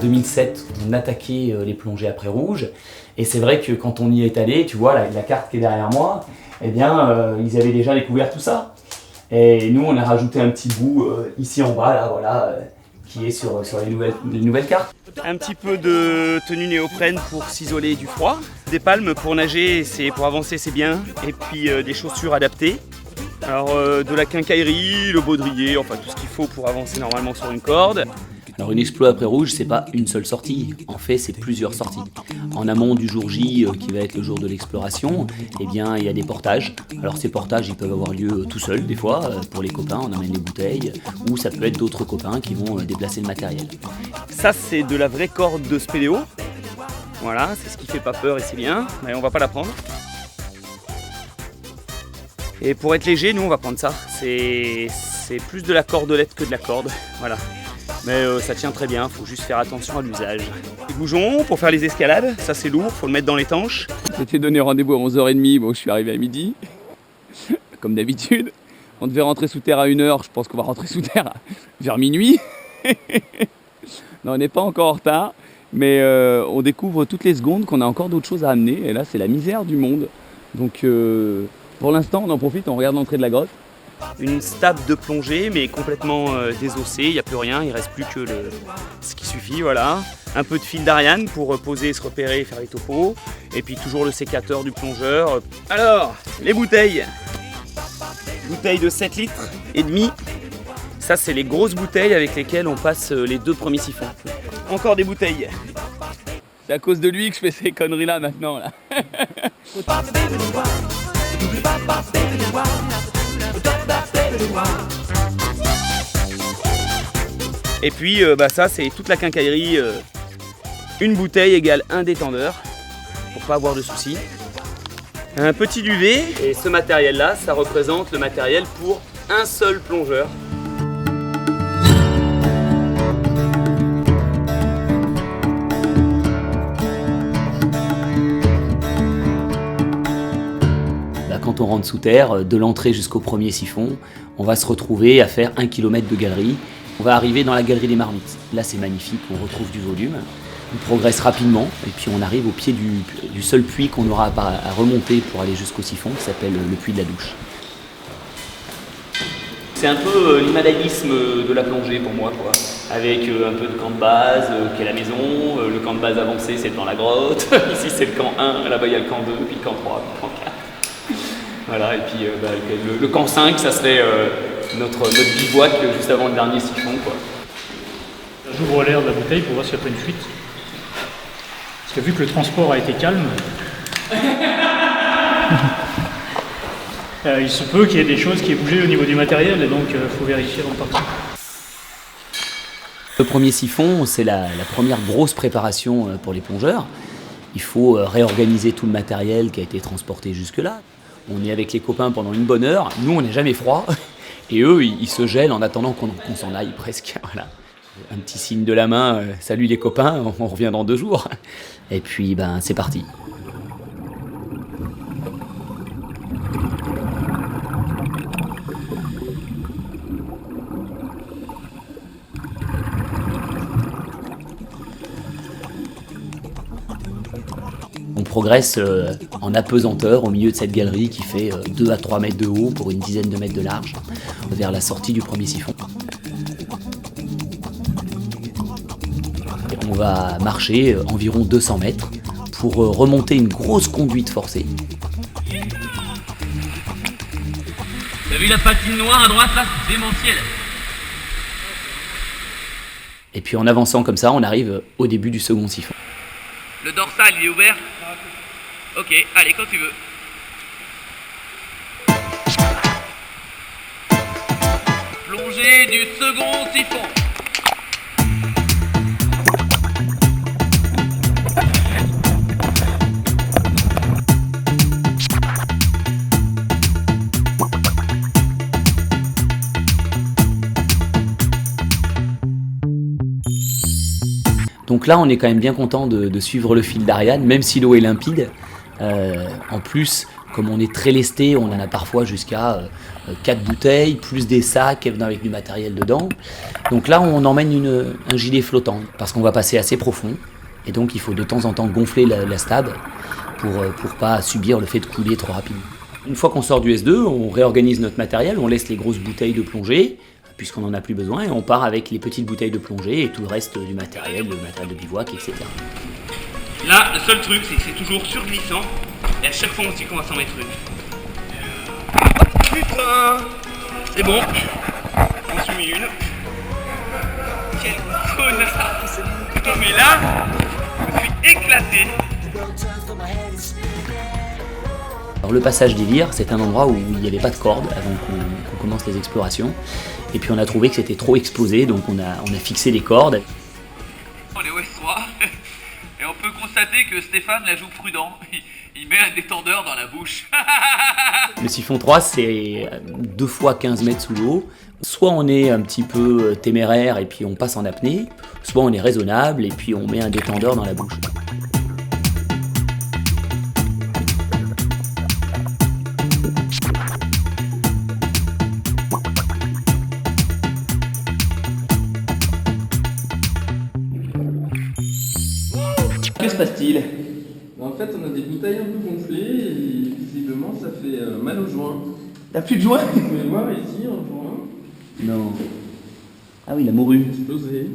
2007, on attaquait les plongées après rouge. Et c'est vrai que quand on y est allé, tu vois la carte qui est derrière moi, eh bien, ils avaient déjà découvert tout ça. Et nous, on a rajouté un petit bout ici en bas, là, voilà, qui est sur les nouvelles cartes. Un petit peu de tenue néoprène pour s'isoler du froid, des palmes pour nager, pour avancer c'est bien, et puis des chaussures adaptées. Alors de la quincaillerie, le baudrier, enfin tout ce qu'il faut pour avancer normalement sur une corde. Alors une exploit après rouge, c'est pas une seule sortie, en fait c'est plusieurs sorties. En amont du jour J, qui va être le jour de l'exploration, eh bien il y a des portages. Alors ces portages ils peuvent avoir lieu tout seuls des fois, pour les copains on emmène les bouteilles, ou ça peut être d'autres copains qui vont déplacer le matériel. Ça c'est de la vraie corde de spéléo, voilà, c'est ce qui fait pas peur et c'est bien, mais on va pas la prendre. Et pour être léger, nous on va prendre ça, c'est plus de la cordelette que de la corde, voilà. Mais ça tient très bien, faut juste faire attention à l'usage. Les goujons pour faire les escalades, ça c'est lourd, faut le mettre dans les tanches. J'étais donné rendez-vous à 11h30, bon je suis arrivé à midi, comme d'habitude. On devait rentrer sous terre à 1h, je pense qu'on va rentrer sous terre vers minuit. Non, on n'est pas encore en retard, mais on découvre toutes les secondes qu'on a encore d'autres choses à amener. Et là c'est la misère du monde. Donc pour l'instant on en profite, on regarde l'entrée de la grotte. Une stable de plongée mais complètement désossée, il n'y a plus rien, il ne reste plus que ce qui suffit, voilà. Un peu de fil d'Ariane pour poser, se repérer et faire les topos. Et puis toujours le sécateur du plongeur. Alors, les bouteilles. Bouteilles de 7 litres et demi. Ça c'est les grosses bouteilles avec lesquelles on passe les 2 premiers siphons. Encore des bouteilles. C'est à cause de lui que je fais ces conneries là maintenant là. Et puis ça c'est toute la quincaillerie, une bouteille égale un détendeur pour pas avoir de soucis. Un petit duvet et ce matériel là ça représente le matériel pour un seul plongeur. Quand on rentre sous terre, de l'entrée jusqu'au premier siphon, on va se retrouver à faire 1 km de galerie. On va arriver dans la galerie des Marmites. Là c'est magnifique, on retrouve du volume. On progresse rapidement et puis on arrive au pied du seul puits qu'on aura à remonter pour aller jusqu'au siphon, qui s'appelle le puits de la douche. C'est un peu l'himalayisme de la plongée pour moi, quoi. Avec un peu de camp de base qui est la maison, le camp de base avancé c'est dans la grotte, ici c'est le camp 1, là-bas il y a le camp 2, puis le camp 3, puis le camp 4. Voilà, et puis le camp 5, ça serait notre bivouac juste avant le dernier siphon, quoi. J'ouvre l'air de la bouteille pour voir s'il n'y a pas une fuite. Parce que vu que le transport a été calme, il se peut qu'il y ait des choses qui aient bougé au niveau du matériel, et donc il faut vérifier en partie. Le premier siphon, c'est la première grosse préparation pour les plongeurs. Il faut réorganiser tout le matériel qui a été transporté jusque-là. On est avec les copains pendant une bonne heure, nous on n'est jamais froid, et eux ils se gèlent en attendant qu'on s'en aille presque. Voilà. Un petit signe de la main, salut les copains, on revient dans 2 jours. Et puis c'est parti. On progresse en apesanteur au milieu de cette galerie qui fait 2 à 3 mètres de haut pour une dizaine de mètres de large, vers la sortie du premier siphon. On va marcher environ 200 mètres pour remonter une grosse conduite forcée. T'as vu la patine noire à droite là? Démentielle. Et puis en avançant comme ça, on arrive au début du second siphon. Le dorsal il est ouvert? Ok, allez quand tu veux. Plongée du second siphon. Donc là, on est quand même bien content de suivre le fil d'Ariane, même si l'eau est limpide. En plus, Comme on est très lesté, on en a parfois jusqu'à 4 bouteilles, plus des sacs avec du matériel dedans. Donc là, on emmène un gilet flottant, parce qu'on va passer assez profond. Et donc, il faut de temps en temps gonfler la stab pour pas subir le fait de couler trop rapidement. Une fois qu'on sort du S2, on réorganise notre matériel, on laisse les grosses bouteilles de plongée, puisqu'on n'en a plus besoin, et on part avec les petites bouteilles de plongée et tout le reste du matériel, le matériel de bivouac, etc. Là, le seul truc, c'est que c'est toujours surglissant. Et à chaque fois, on se dit qu'on va s'en mettre une. Putain! C'est bon. Je m'en suis mis une. Quel connard! Non mais là, je suis éclaté. Alors le passage des Vires, c'est un endroit où il n'y avait pas de corde avant qu'on commence les explorations. Et puis on a trouvé que c'était trop exposé, donc on a fixé des cordes. On est au S3 et on peut constater que Stéphane la joue prudent. Il met un détendeur dans la bouche. Le siphon 3, c'est 2 fois 15 mètres sous l'eau. Soit on est un petit peu téméraire et puis on passe en apnée, soit on est raisonnable et puis on met un détendeur dans la bouche. Que se passe-t-il ? En fait, on a des bouteilles un peu gonflées et visiblement ça fait mal aux joints. T'as plus de joint ? Vous pouvez voir ici un joint Non. Ah oui, la morue. explosé.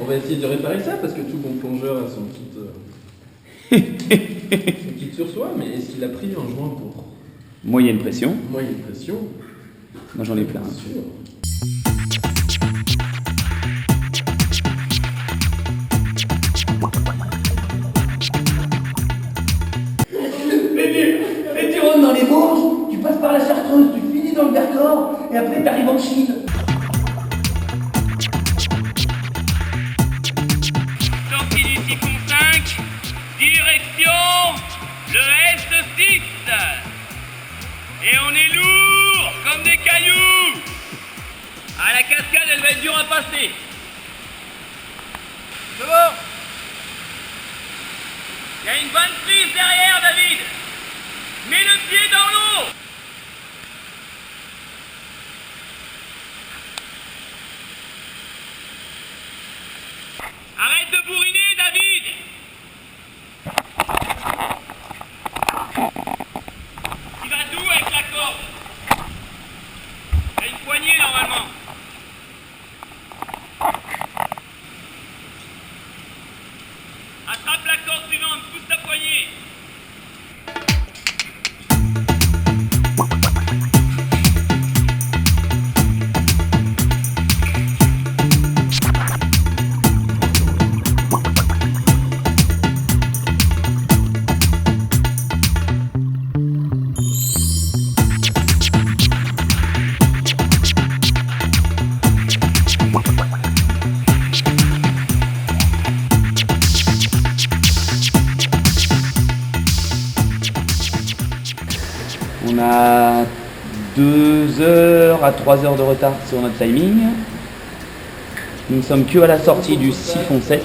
On va essayer de réparer ça parce que tout bon plongeur a son kit sur soi, mais est-ce qu'il a pris un joint pour Moyenne pression. moyenne pression? Moi j'en ai plein. Bien sûr. Et tu rentres dans les Bourges, tu passes par la Chartreuse, tu finis dans le Vercors, et après t'arrives en Chine. Sortie du siphon 5, direction le S6. Et on est lourd comme des cailloux. Ah, la cascade, elle va être dure à passer. C'est bon. Il y a une bonne prise derrière, David. Mets le pied dans l'eau. Arrête de bourriner, David. Il va d'où avec la corde? Il y a une poignée normalement. Attrape la corde suivante, pousse ta poignée. On a 2 heures à 3 heures de retard sur notre timing. Nous ne sommes que à la sortie du siphon 7.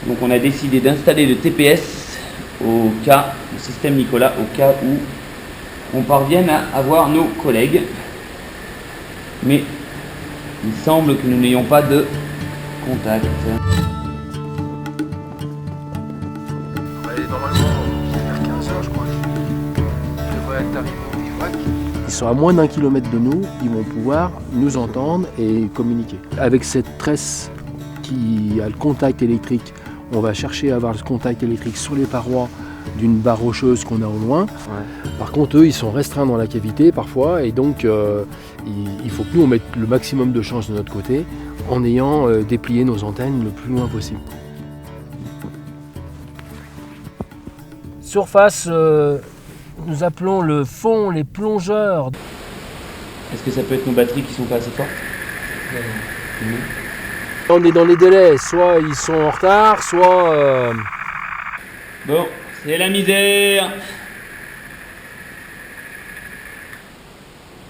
Donc on a décidé d'installer le TPS au cas, le système Nicolas, au cas où on parvienne à avoir nos collègues. Mais il semble que nous n'ayons pas de contact. Normalement, vers 15h, je crois. Ils devraient être arrivés au bivouac. Ils sont à moins d'1 kilomètre de nous, ils vont pouvoir nous entendre et communiquer. Avec cette tresse qui a le contact électrique, on va chercher à avoir le contact électrique sur les parois d'une barre rocheuse qu'on a au loin. Ouais. Par contre, eux, ils sont restreints dans la cavité parfois, et donc il faut que nous, on mette le maximum de chance de notre côté en ayant déplié nos antennes le plus loin possible. Surface, nous appelons le fond les plongeurs. Est-ce que ça peut être nos batteries qui sont pas assez fortes ? On est dans les délais, soit ils sont en retard, soit... Bon, c'est la misère.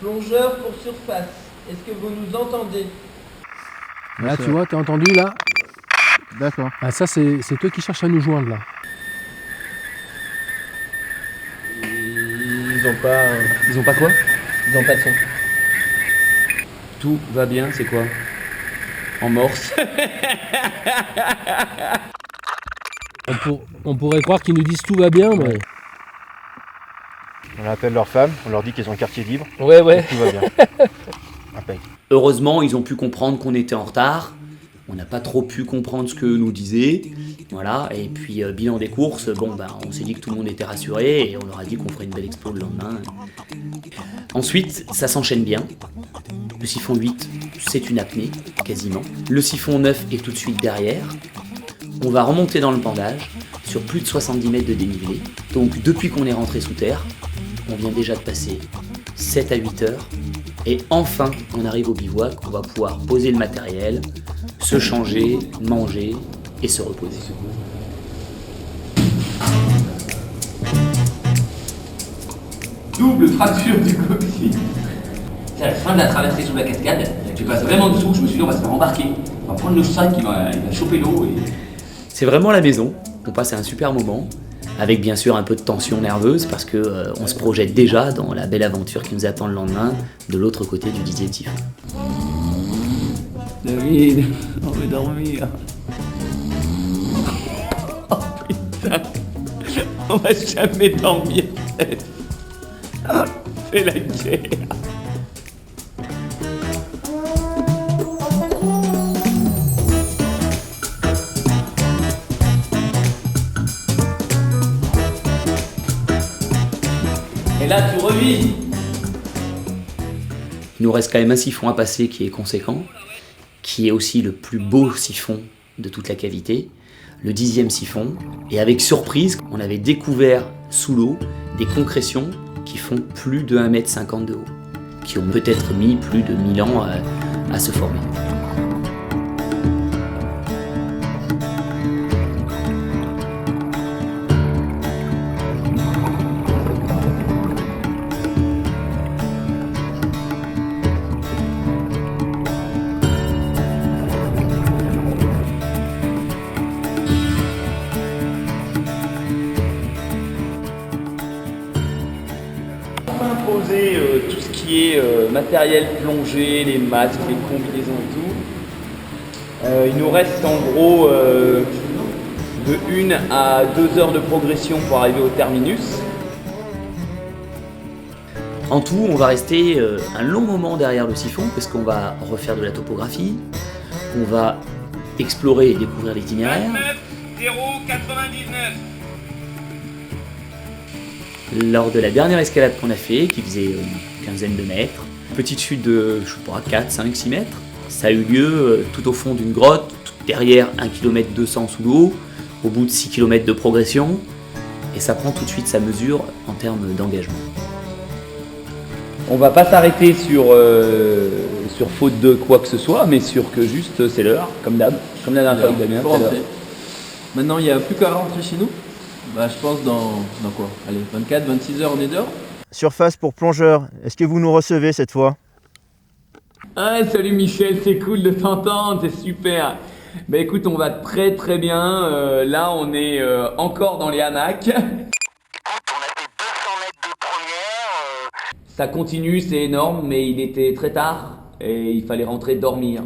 Plongeur pour surface, est-ce que vous nous entendez? Là, tu vois, t'as entendu là? D'accord. Ah, ça, c'est eux qui cherchent à nous joindre là. Ils ont pas... Ils ont pas quoi? Ils ont pas de son. Tout va bien, c'est quoi? En morse. On pourrait croire qu'ils nous disent tout va bien, mais... On appelle leurs femmes, on leur dit qu'ils ont le quartier libre. Ouais. Et tout va bien. Impec. Heureusement, ils ont pu comprendre qu'on était en retard. On n'a pas trop pu comprendre ce que nous disaient. Voilà, et puis bilan des courses, on s'est dit que tout le monde était rassuré et on leur a dit qu'on ferait une belle expo le lendemain. Ensuite, ça s'enchaîne bien. Le siphon 8, c'est une apnée, quasiment. Le siphon 9 est tout de suite derrière. On va remonter dans le pendage, sur plus de 70 mètres de dénivelé. Donc depuis qu'on est rentré sous terre, on vient déjà de passer 7 à 8 heures. Et enfin, on arrive au bivouac, on va pouvoir poser le matériel, se changer, manger et se reposer. Double fracture du coccyx. C'est à la fin de la traversée sous la cascade. Tu passes vraiment dessous, je me suis dit on va se faire embarquer. On va prendre le sac, il va choper l'eau et... C'est vraiment la maison, on passe un super moment, avec bien sûr un peu de tension nerveuse parce que on se projette déjà dans la belle aventure qui nous attend le lendemain de l'autre côté du 10e typhon. David, on veut dormir. Oh putain, on va jamais dormir. C'est la guerre. Et là, tu revis. Il nous reste quand même un siphon à passer qui est conséquent, qui est aussi le plus beau siphon de toute la cavité, le 10e siphon. Et avec surprise, on avait découvert sous l'eau des concrétions qui font plus de 1,50 m de haut, qui ont peut-être mis plus de 1000 ans à se former. Poser tout ce qui est matériel plongé, les masques, les combinaisons et tout. Il nous reste en gros de 1 à 2 heures de progression pour arriver au terminus. En tout, on va rester un long moment derrière le siphon parce qu'on va refaire de la topographie, on va explorer et découvrir l'itinéraire. 29 099. Lors de la dernière escalade qu'on a fait, qui faisait une quinzaine de mètres, petite chute de, 4, 5, 6 mètres, ça a eu lieu tout au fond d'une grotte, derrière 1,2 km sous l'eau, au bout de 6 km de progression, et ça prend tout de suite sa mesure en termes d'engagement. On va pas s'arrêter sur faute de quoi que ce soit, mais sur que juste c'est l'heure, comme d'hab, comme la dernière fois avec Damien. Faut rentrer. Maintenant, il n'y a plus qu'à rentrer chez nous. Bah, je pense dans quoi? Allez, 24, 26 heures, on est dehors. Surface pour plongeurs, est-ce que vous nous recevez cette fois? Ah, salut Michel, c'est cool de t'entendre, c'est super. Bah écoute, on va très très bien. Là, on est encore dans les hamacs. Ça continue, c'est énorme, mais il était très tard et il fallait rentrer dormir.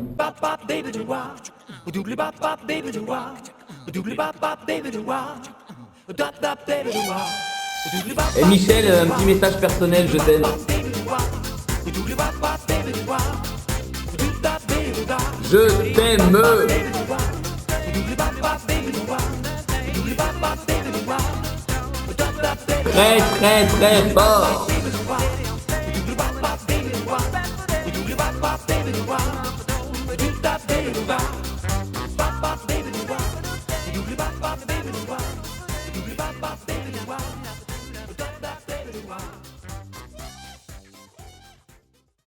Et Michel, un petit message personnel, je t'aime. Je t'aime. Très très très fort.